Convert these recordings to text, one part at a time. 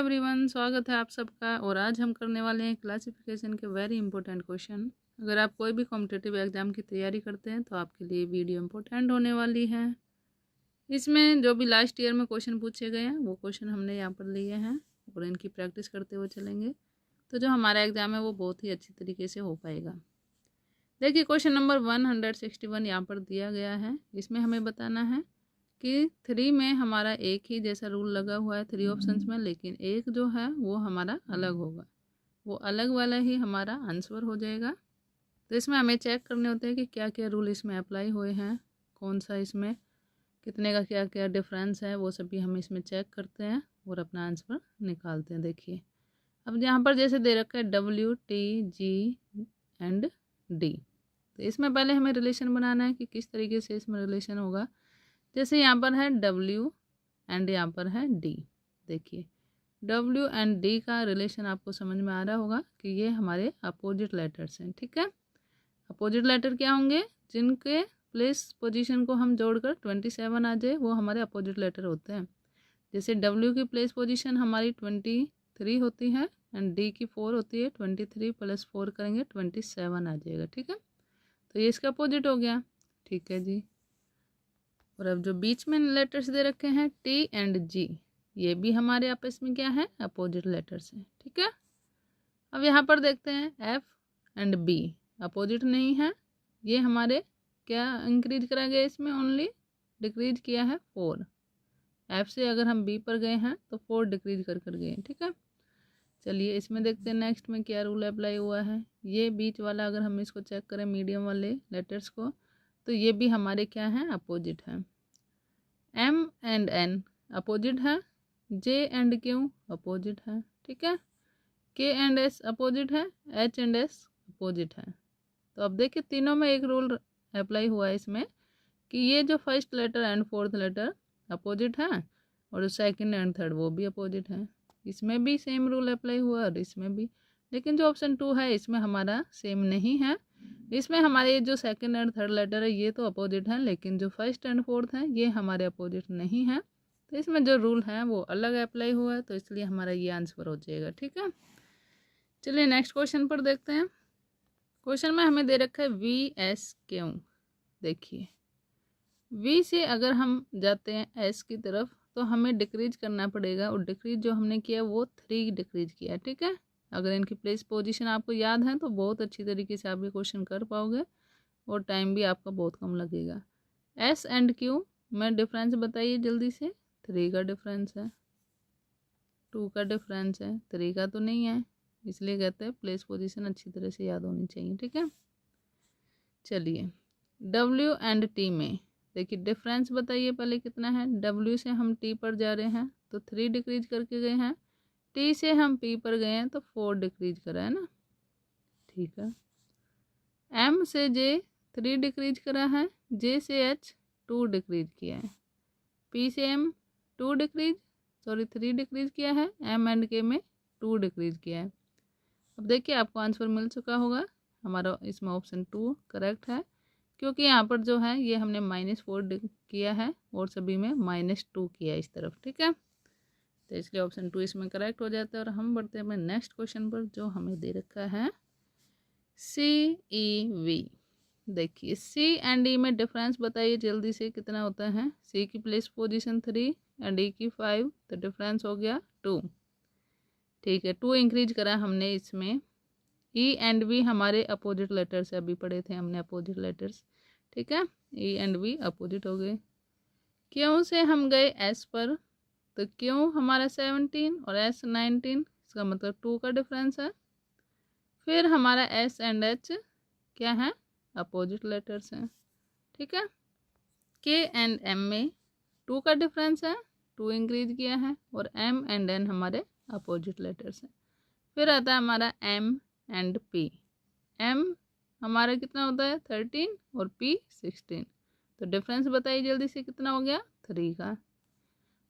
Everyone, स्वागत है आप सबका। और आज हम करने वाले हैं क्लासिफिकेशन के वेरी इंपॉर्टेंट क्वेश्चन। अगर आप कोई भी कॉम्पिटिटिव एग्जाम की तैयारी करते हैं तो आपके लिए वीडियो इंपॉर्टेंट होने वाली है। इसमें जो भी लास्ट ईयर में क्वेश्चन पूछे गए हैं वो क्वेश्चन हमने यहाँ पर लिए हैं और इनकी प्रैक्टिस करते हुए चलेंगे तो जो हमारा एग्ज़ाम है वो बहुत ही अच्छी तरीके से हो पाएगा। देखिए, क्वेश्चन नंबर 161 यहाँ पर दिया गया है। इसमें हमें बताना है कि 3 में हमारा एक ही जैसा रूल लगा हुआ है 3 ऑप्शंस में, लेकिन एक जो है वो हमारा अलग होगा, वो अलग वाला ही हमारा आंसर हो जाएगा। तो इसमें हमें चेक करने होते हैं कि क्या क्या रूल इसमें अप्लाई हुए हैं, कौन सा इसमें कितने का क्या क्या डिफरेंस है, वो सभी हम इसमें चेक करते हैं और अपना आंसर निकालते हैं। देखिए, अब यहाँ पर जैसे दे रखा है WTG&D, तो इसमें पहले हमें रिलेशन बनाना है कि किस तरीके से इसमें रिलेशन होगा। जैसे यहाँ पर है W एंड यहाँ पर है D। देखिए, W एंड D का रिलेशन आपको समझ में आ रहा होगा कि ये हमारे अपोजिट लेटर्स हैं। ठीक है, अपोजिट लेटर क्या होंगे? जिनके प्लेस पोजीशन को हम जोड़कर 27 आ जाए वो हमारे अपोजिट लेटर होते हैं। जैसे W की प्लेस पोजीशन हमारी 23 होती है एंड D की 4 होती है। 23 + 4 करेंगे 27 आ जाएगा। ठीक है, तो ये इसका अपोजिट हो गया। ठीक है जी। और अब जो बीच में लेटर्स दे रखे हैं T एंड G, ये भी हमारे आपस में क्या है? अपोजिट लेटर्स हैं। ठीक है, अब यहाँ पर देखते हैं F एंड B अपोजिट नहीं है, ये हमारे क्या इंक्रीज करा गया, इसमें ओनली डिक्रीज किया है 4। F से अगर हम B पर गए हैं तो 4 डिक्रीज कर गए। ठीक है, चलिए इसमें देखते हैं नेक्स्ट में क्या रूल अप्लाई हुआ है। ये बीच वाला अगर हम इसको चेक करें मीडियम वाले लेटर्स को, तो ये भी हमारे क्या हैं? अपोजिट हैं। M एंड N अपोजिट है, J एंड Q अपोजिट है। ठीक है, K एंड S अपोजिट है, H एंड S अपोजिट है। तो अब देखिए तीनों में एक रूल अप्लाई हुआ है इसमें कि ये जो first letter and fourth letter opposite है और जो सेकंड एंड थर्ड वो भी अपोजिट है। इसमें भी सेम रूल अप्लाई हुआ और इसमें भी, लेकिन जो ऑप्शन 2 है इसमें हमारा सेम नहीं है। इसमें हमारे जो सेकंड एंड थर्ड लेटर है ये तो अपोजिट है, लेकिन जो फर्स्ट एंड फोर्थ है ये हमारे अपोजिट नहीं है। तो इसमें जो रूल है वो अलग अप्लाई हुआ है, तो इसलिए हमारा ये आंसर हो जाएगा। ठीक है, चलिए नेक्स्ट क्वेश्चन पर देखते हैं। क्वेश्चन में हमें दे रखा है VSQ। देखिए, V से अगर हम जाते हैं S की तरफ तो हमें डिक्रीज करना पड़ेगा, और डिक्रीज जो हमने किया वो 3 डिक्रीज किया। ठीक है, अगर इनकी प्लेस पोजीशन आपको याद है तो बहुत अच्छी तरीके से आप ये क्वेश्चन कर पाओगे और टाइम भी आपका बहुत कम लगेगा। S एंड Q में डिफरेंस बताइए जल्दी से। 3 का डिफरेंस है, 2 का डिफरेंस है, 3 का तो नहीं है, इसलिए कहते हैं प्लेस पोजीशन अच्छी तरह से याद होनी चाहिए। ठीक है, चलिए W एंड T में देखिए डिफरेंस बताइए पहले कितना है। W से हम T पर जा रहे हैं तो 3 डिक्रीज करके गए हैं, T से हम P पर गए हैं तो 4 डिक्रीज करा है ना। ठीक है, M से J 3 डिक्रीज करा है, J से H 2 डिक्रीज किया है, P से M 3 डिक्रीज किया है, M एंड K में 2 डिक्रीज किया है। अब देखिए आपको आंसर मिल चुका होगा, हमारा इसमें ऑप्शन 2 करेक्ट है, क्योंकि यहाँ पर जो है ये हमने -4 किया है और सभी में -2 किया इस तरफ। ठीक है, तो इसलिए ऑप्शन 2 इसमें करेक्ट हो जाता है। और हम बढ़ते हैं अपने नेक्स्ट क्वेश्चन पर जो हमें दे रखा है CEV। देखिए C एंड E में डिफरेंस बताइए जल्दी से कितना होता है। C की प्लेस पोजीशन 3 एंड E की 5, तो डिफरेंस हो गया 2। ठीक है, 2 इंक्रीज करा हमने इसमें। E एंड B हमारे अपोजिट लेटर्स है, अभी पढ़े थे हमने अपोजिट लेटर्स। ठीक है, E एंड B अपोजिट हो गए। Q से हम गए S पर, तो Q हमारा 17 और S 19, इसका मतलब 2 का डिफरेंस है। फिर हमारा S एंड H क्या है? अपोजिट लेटर्स हैं। ठीक है, K एंड M में 2 का डिफरेंस है, 2 इंक्रीज किया है, और M एंड N हमारे अपोजिट लेटर्स हैं। फिर आता है हमारा M एंड P। M हमारा कितना होता है? 13 और P 16, तो डिफरेंस बताइए जल्दी से कितना हो गया? 3 का।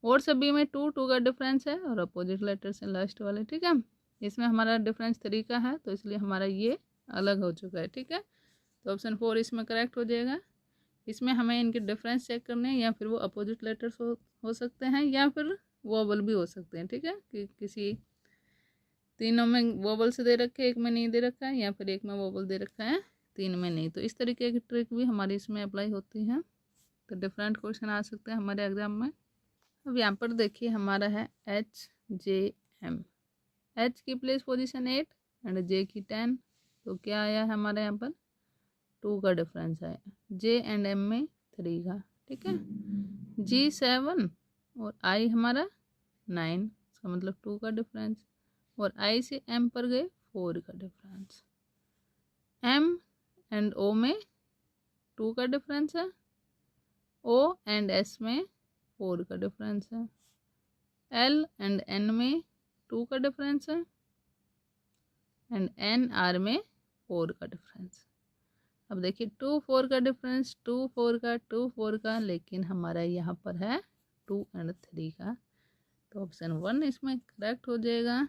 और सभी में 2 का डिफरेंस है और अपोजिट लेटर्स हैं लास्ट वाले। ठीक है, इसमें हमारा डिफरेंस 3 का है, तो इसलिए हमारा ये अलग हो चुका है। ठीक है, तो ऑप्शन 4 इसमें करेक्ट हो जाएगा। इसमें हमें इनके डिफरेंस चेक करने हैं, या फिर वो अपोजिट लेटर्स हो सकते हैं, या फिर वोवल भी हो सकते हैं, ठीक है, कि किसी तीनों में वोवल से दे रखे, एक में नहीं दे रखा है, या फिर एक में वोवल दे रखा है, तीन में नहीं। तो इस तरीके की ट्रिक भी हमारी इसमें अप्लाई होती है। तो डिफरेंट क्वेश्चन आ सकते हैं हमारे एग्जाम में। अब यहाँ पर देखिए हमारा है HJM। H की प्लेस पोजीशन 8 एंड J की 10। तो क्या आया है हमारे यहाँ पर 2 का डिफरेंस आया, J एंड M में 3 का, ठीक है। G 7 और I हमारा 9, इसका मतलब 2 का डिफरेंस। और I से M पर गए 4 का डिफरेंस। M एंड O में 2 का डिफरेंस है, O एंड S में 4 का डिफरेंस है, L एंड N में 2 का डिफरेंस है, एंड N R में 4 का डिफरेंस। अब देखिए 2 4 का डिफरेंस, 2 4 का, 2 4 का, लेकिन हमारा यहाँ पर है 2 एंड 3 का। तो ऑप्शन 1 इसमें करेक्ट हो जाएगा।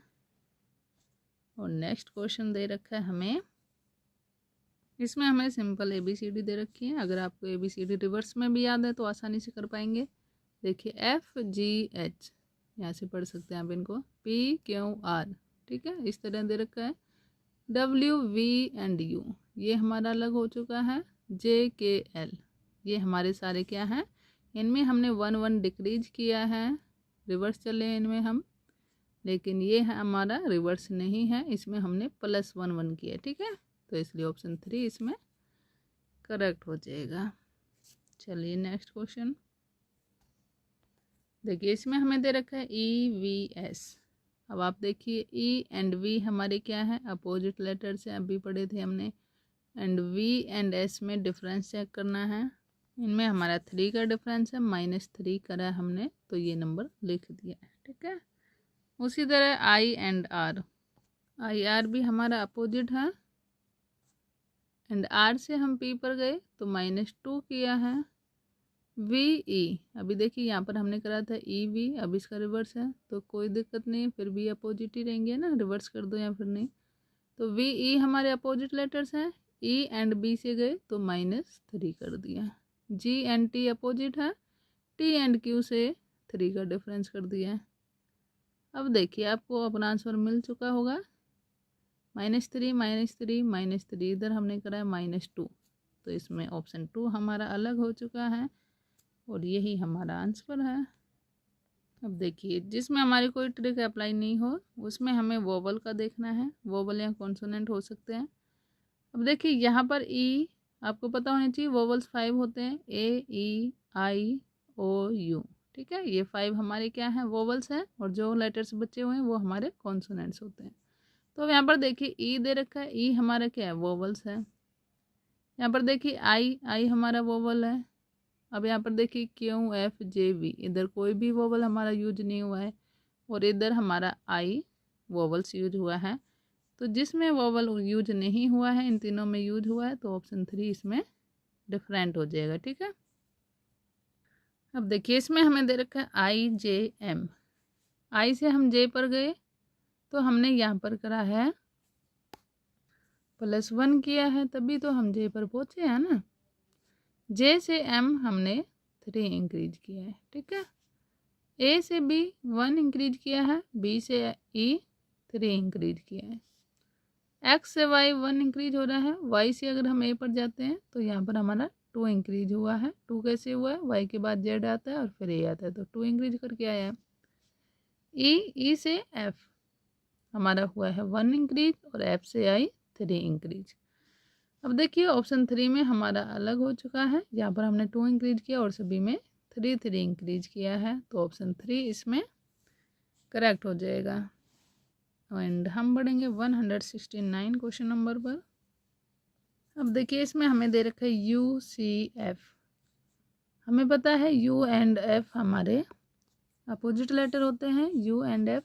और नेक्स्ट क्वेश्चन दे रखा है हमें, इसमें हमें सिंपल ABCD दे रखी है। अगर आपको ABCD रिवर्स में भी याद है तो आसानी से कर पाएंगे। देखिए FGH, यहाँ से पढ़ सकते हैं आप इनको, PQR, ठीक है, इस तरह दे रखा है। WV एंड U ये हमारा अलग हो चुका है। JKL ये हमारे सारे क्या हैं, इनमें हमने 1 1 डिक्रीज किया है, रिवर्स चले हैं इनमें हम, लेकिन ये है हमारा रिवर्स नहीं है, इसमें हमने +1 1 किया, ठीक है। तो इसलिए ऑप्शन 3 इसमें करेक्ट हो जाएगा। चलिए नेक्स्ट क्वेश्चन देखिए, इसमें हमें दे रखा है EVS। अब आप देखिए E एंड V हमारे क्या है, अपोजिट लेटर से अभी पढ़े थे हमने, एंड V एंड S में डिफरेंस चेक करना है। इनमें हमारा 3 का डिफरेंस है, -3 करा हमने, तो ये नंबर लिख दिया है, ठीक है। उसी तरह I एंड R, IR भी हमारा अपोजिट है, एंड R से हम P पर गए तो -2 किया है। VE अभी देखिए यहाँ पर हमने करा था EV, अब इसका रिवर्स है तो कोई दिक्कत नहीं, फिर भी अपोजिट ही रहेंगे ना, रिवर्स कर दो या फिर नहीं। तो VE हमारे अपोजिट लेटर्स हैं, E एंड B से गए तो -3 कर दिया। G एंड T अपोजिट है, T एंड Q से 3 का डिफरेंस कर दिया। अब देखिए आपको अपना आंसर मिल चुका होगा, -3 -3 -3, इधर हमने करा है -2, तो इसमें ऑप्शन 2 हमारा अलग हो चुका है और यही हमारा आंसर है। अब देखिए जिसमें हमारी कोई ट्रिक अप्लाई नहीं हो उसमें हमें वोवल का देखना है, वोवल या कॉन्सोनेंट हो सकते हैं। अब देखिए यहाँ पर ई आपको पता होना चाहिए, वोवल्स 5 होते हैं, AEIOU, ठीक है, ये 5 हमारे क्या हैं, वोवल्स हैं, और जो लेटर्स बचे हुए हैं वो हमारे कॉन्सोनेंट्स होते हैं। तो अब यहाँ पर देखिए ई दे रखा है, ई हमारा क्या है, वोवल्स है। यहाँ पर देखिए आई हमारा वोवल है। अब यहाँ पर देखिए QFJV, इधर कोई भी वोवल हमारा यूज नहीं हुआ है, और इधर हमारा आई वोवल्स यूज हुआ है। तो जिसमें वोवल यूज नहीं हुआ है इन तीनों में यूज हुआ है, तो ऑप्शन 3 इसमें डिफरेंट हो जाएगा, ठीक है। अब देखिए इसमें हमें दे रखा है IJM, आई से हम J पर गए तो हमने यहाँ पर करा है +1 किया है, तभी तो हम J पर पहुँचे हैं ना। J से M हमने 3 इंक्रीज किया है, ठीक है। A से B 1 इंक्रीज किया है, B से E 3 इंक्रीज किया है, X से Y 1 इंक्रीज हो रहा है, Y से अगर हम A पर जाते हैं तो यहाँ पर हमारा 2 इंक्रीज हुआ है। 2 कैसे हुआ है, Y के बाद Z आता है और फिर A आता है, तो 2 इंक्रीज करके आया है। E से F हमारा हुआ है 1 इंक्रीज, और F से I 3 इंक्रीज। अब देखिए ऑप्शन 3 में हमारा अलग हो चुका है, यहाँ पर हमने 2 इंक्रीज किया और सभी में 3 3 इंक्रीज किया है, तो ऑप्शन 3 इसमें करेक्ट हो जाएगा। एंड हम बढ़ेंगे 169 क्वेश्चन नंबर पर। अब देखिए इसमें हमें दे रखा है UCF। हमें पता है U एंड F हमारे अपोजिट लेटर होते हैं, U एंड F,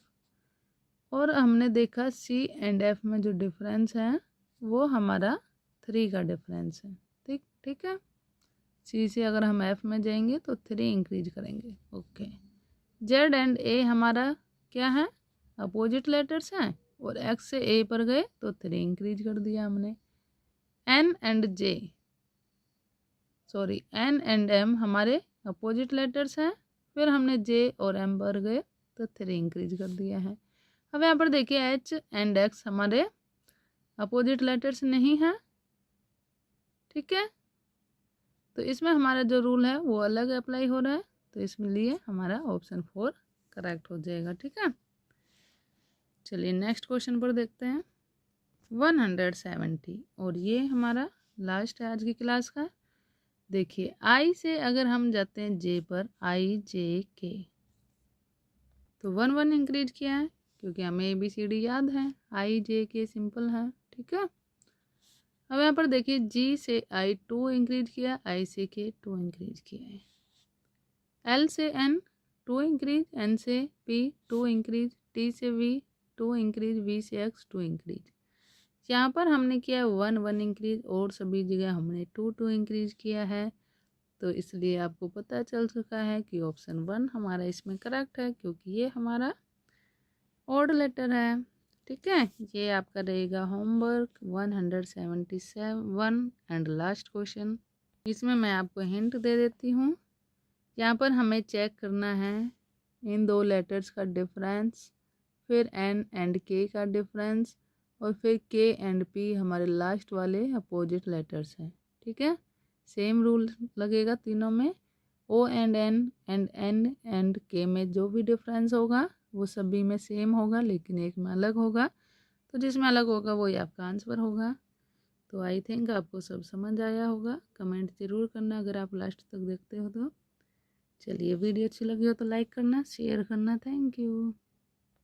और हमने देखा C एंड F में जो डिफरेंस है वो हमारा 3 का डिफरेंस है, ठीक है। C से अगर हम F में जाएंगे तो 3 इंक्रीज करेंगे, ओके। Z एंड A हमारा क्या है, अपोजिट लेटर्स हैं, और X से A पर गए तो 3 इंक्रीज कर दिया हमने। N एंड M हमारे अपोजिट लेटर्स हैं, फिर हमने J और M पर गए तो 3 इंक्रीज कर दिया है। अब यहाँ पर देखिए एच एंड एक्स हमारे अपोजिट लेटर्स नहीं है, ठीक है, तो इसमें हमारा जो रूल है वो अलग अप्लाई हो रहा है, तो इसमें लिए हमारा ऑप्शन 4 करेक्ट हो जाएगा, ठीक है। चलिए नेक्स्ट क्वेश्चन पर देखते हैं। 170 और ये हमारा लास्ट है आज की क्लास का। देखिए आई से अगर हम जाते हैं जे पर, आई जे के, तो 1 1 इंक्रीज किया है क्योंकि हमें ABCD याद है, आई जे के सिंपल है, ठीक है। अब यहाँ पर देखिए जी से आई 2 इंक्रीज किया, आई से के 2 इंक्रीज किया है, एल से एन 2 इंक्रीज, एन से पी 2 इंक्रीज, टी से वी 2 इंक्रीज, वी से एक्स 2 इंक्रीज। यहाँ पर हमने किया 1 1 इंक्रीज और सभी जगह हमने 2 2 इंक्रीज किया है, तो इसलिए आपको पता चल चुका है कि ऑप्शन 1 हमारा इसमें करेक्ट है क्योंकि ये हमारा ऑड लेटर है, ठीक है। ये आपका रहेगा होमवर्क 177 एंड लास्ट क्वेश्चन। इसमें मैं आपको हिंट दे देती हूँ। यहाँ पर हमें चेक करना है इन दो लेटर्स का डिफरेंस, फिर एन एंड के का डिफरेंस, और फिर के एंड पी हमारे लास्ट वाले अपोजिट लेटर्स हैं, ठीक है। सेम रूल लगेगा तीनों में, ओ एंड एन एंड के में जो भी डिफरेंस होगा वो सभी में सेम होगा, लेकिन एक में अलग होगा, तो जिसमें अलग होगा वही आपका आंसर होगा। तो आई थिंक आपको सब समझ आया होगा। कमेंट ज़रूर करना अगर आप लास्ट तक देखते हो तो। चलिए वीडियो अच्छी लगी हो तो लाइक करना, शेयर करना। Thank you.